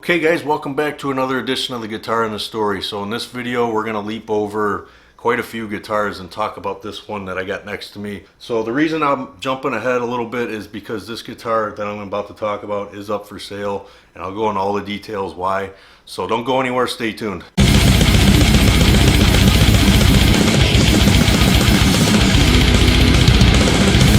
Okay guys, welcome back to another edition of the Guitar and the Story. So in this video we're going to leap over quite a few guitars and talk about this one that I got next to me. So the reason I'm jumping ahead a little bit is because this guitar that I'm about to talk about is up for sale, and I'll go into all the details why. So don't go anywhere, stay tuned.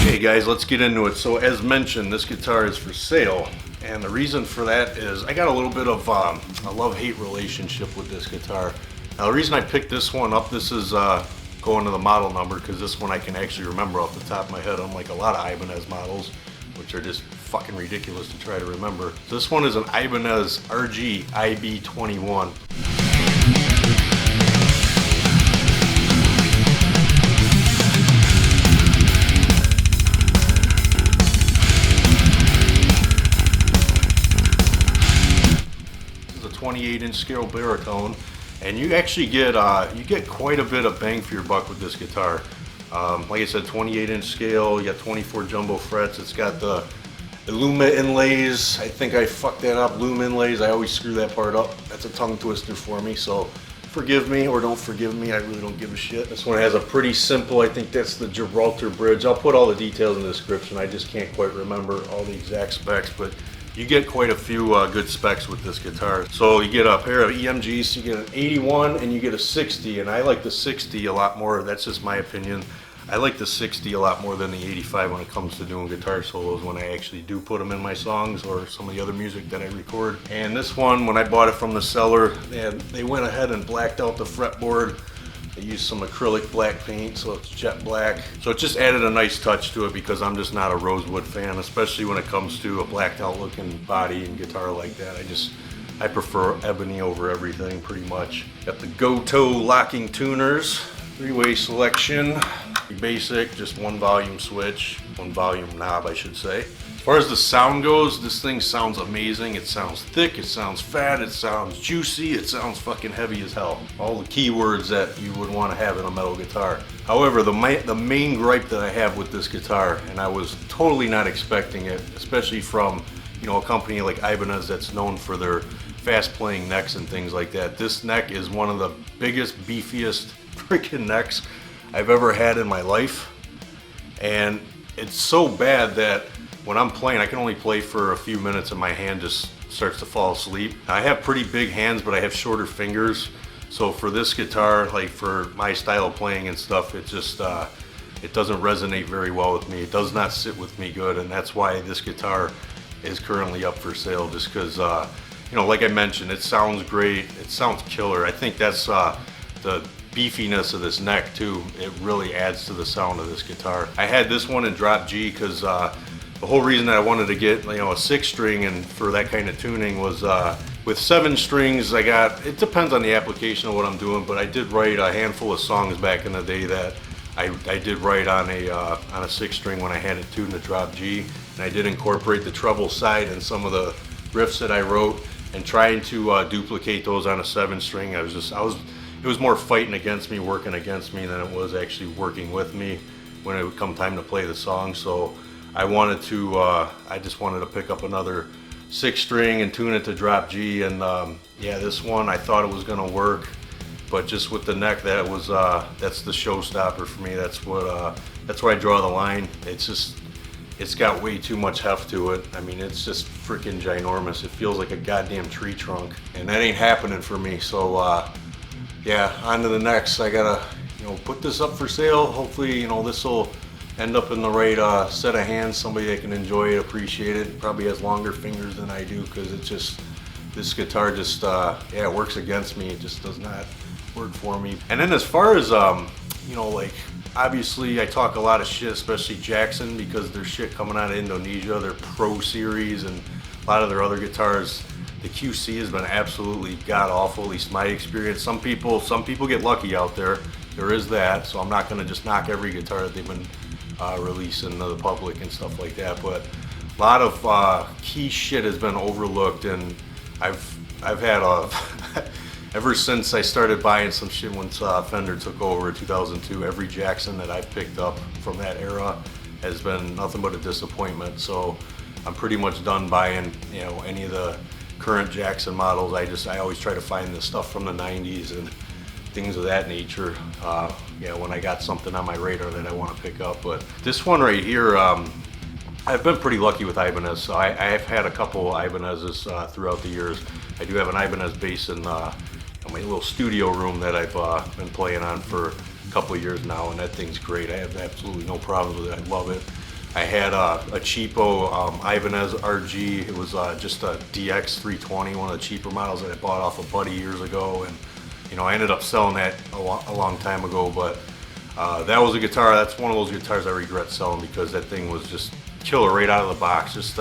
Okay guys, let's get into it. So as mentioned, this guitar is for sale. And the reason for that is I got a little bit of a love-hate relationship with this guitar. Now the reason I picked this one up, this is going to the model number, because this one I can actually remember off the top of my head, unlike a lot of Ibanez models, which are just fucking ridiculous to try to remember. This one is an Ibanez RG IB21. This is a 28-inch scale baritone. And you actually get quite a bit of bang for your buck with this guitar. Like I said, 28-inch scale, you got 24 jumbo frets. It's got the Luma inlays. I think I fucked that up, Luma inlays. I always screw that part up. That's a tongue twister for me, so forgive me or don't forgive me. I really don't give a shit. This one has a pretty simple, I think that's the Gibraltar bridge. I'll put all the details in the description. I just can't quite remember all the exact specs, but you get quite a few good specs with this guitar. So you get a pair of EMGs, so you get an 81 and you get a 60, and I like the 60 a lot more. That's just my opinion. I like the 60 a lot more than the 85 when it comes to doing guitar solos, when I actually do put them in my songs or some of the other music that I record. And this one, when I bought it from the seller, they went ahead and blacked out the fretboard. They used some acrylic black paint, so it's jet black. So it just added a nice touch to it, because I'm just not a rosewood fan, especially when it comes to a blacked out looking body and guitar like that. I prefer ebony over everything pretty much. Got the Goto locking tuners, three-way selection, basic, just one volume switch, one volume knob I should say. As far as the sound goes, this thing sounds amazing. It sounds thick, it sounds fat, it sounds juicy, it sounds fucking heavy as hell. All the keywords that you would want to have in a metal guitar. However, the main gripe that I have with this guitar, and I was totally not expecting it, especially from, you know, a company like Ibanez that's known for their fast playing necks and things like that. This neck is one of the biggest, beefiest freaking necks I've ever had in my life. And it's so bad that when I'm playing, I can only play for a few minutes and my hand just starts to fall asleep. I have pretty big hands, but I have shorter fingers. So for this guitar, like for my style of playing and stuff, it just, it doesn't resonate very well with me. It does not sit with me good, and that's why this guitar is currently up for sale, just because, you know, like I mentioned, it sounds great. It sounds killer. I think that's the beefiness of this neck too. It really adds to the sound of this guitar. I had this one in drop G because the whole reason that I wanted to get, you know, a 6-string and for that kind of tuning was with 7 strings. It depends on the application of what I'm doing, but I did write a handful of songs back in the day that I did write on a 6-string when I had it tuned to drop G, and I did incorporate the treble side in some of the riffs that I wrote, and trying to duplicate those on a 7-string. It was more fighting against me, working against me, than it was actually working with me when it would come time to play the song. So I just wanted to pick up another 6-string and tune it to drop G, and yeah, this one I thought it was gonna work, but just with the neck, that's the showstopper for me. That's where I draw the line. It's got way too much heft to it. I mean, it's just freaking ginormous. It feels like a goddamn tree trunk, and that ain't happening for me. So yeah, on to the next. I gotta, you know, put this up for sale. Hopefully, you know, this will end up in the right set of hands, somebody that can enjoy it, appreciate it. Probably has longer fingers than I do, because this guitar just, yeah, it works against me. It just does not work for me. And then as far as, you know, like, obviously I talk a lot of shit, especially Jackson, because their shit coming out of Indonesia, their Pro Series and a lot of their other guitars, the QC has been absolutely god-awful, at least my experience. Some people get lucky out there. There is that, so I'm not gonna just knock every guitar that they've been releasing to the public and stuff like that, but a lot of key shit has been overlooked, and I've had ever since I started buying some shit once Fender took over in 2002, every Jackson that I picked up from that era has been nothing but a disappointment. So I'm pretty much done buying, you know, any of the current Jackson models. I always try to find the stuff from the 90s and things of that nature. Yeah, when I got something on my radar that I want to pick up. But this one right here, I've been pretty lucky with Ibanez. So I've had a couple Ibanez's throughout the years. I do have an Ibanez bass in my little studio room that I've been playing on for a couple of years now, and that thing's great. I have absolutely no problems with it. I love it. I had a cheapo Ibanez RG. It was just a DX 320, one of the cheaper models that I bought off a buddy years ago, and you know, I ended up selling that a long time ago. But that was a guitar. That's one of those guitars I regret selling, because that thing was just killer right out of the box, just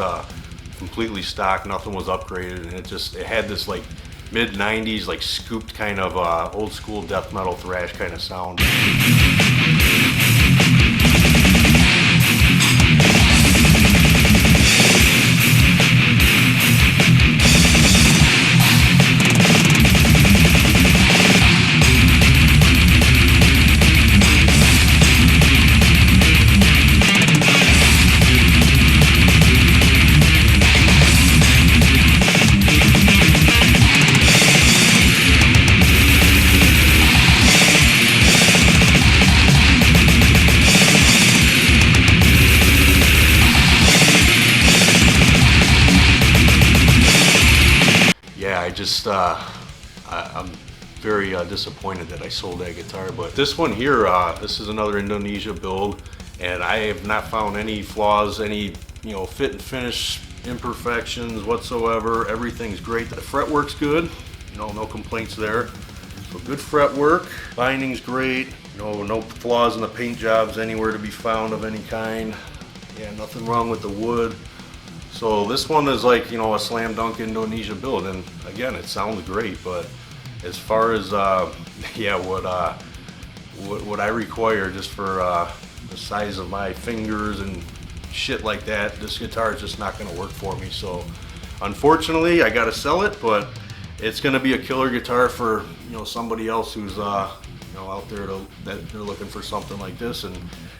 completely stock. Nothing was upgraded, and it had this like mid 90s like scooped kind of old school death metal thrash kind of sound. I'm very disappointed that I sold that guitar. But this one here, this is another Indonesia build, and I have not found any flaws, any fit and finish imperfections whatsoever. Everything's great. The fretwork's good, no complaints there. So good fretwork, binding's great, no flaws in the paint jobs anywhere to be found of any kind. Yeah, nothing wrong with the wood. So this one is like, a slam dunk Indonesia build, and again, it sounds great. But as far as yeah, what I require just for the size of my fingers and shit like that, this guitar is just not going to work for me. So unfortunately, I got to sell it, but it's going to be a killer guitar for somebody else who's out there that they're looking for something like this and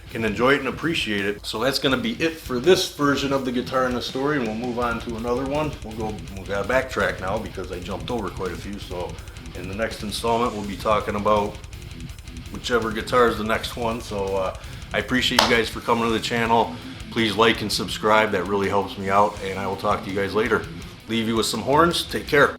can enjoy it and appreciate it. So that's going to be it for this version of the guitar in the story, and we'll move on to another one. We'll gotta backtrack now because I jumped over quite a few. So in the next installment, we'll be talking about whichever guitar is the next one. So I appreciate you guys for coming to the channel. Please like and subscribe. That really helps me out, and I will talk to you guys later. Leave you with some horns. Take care.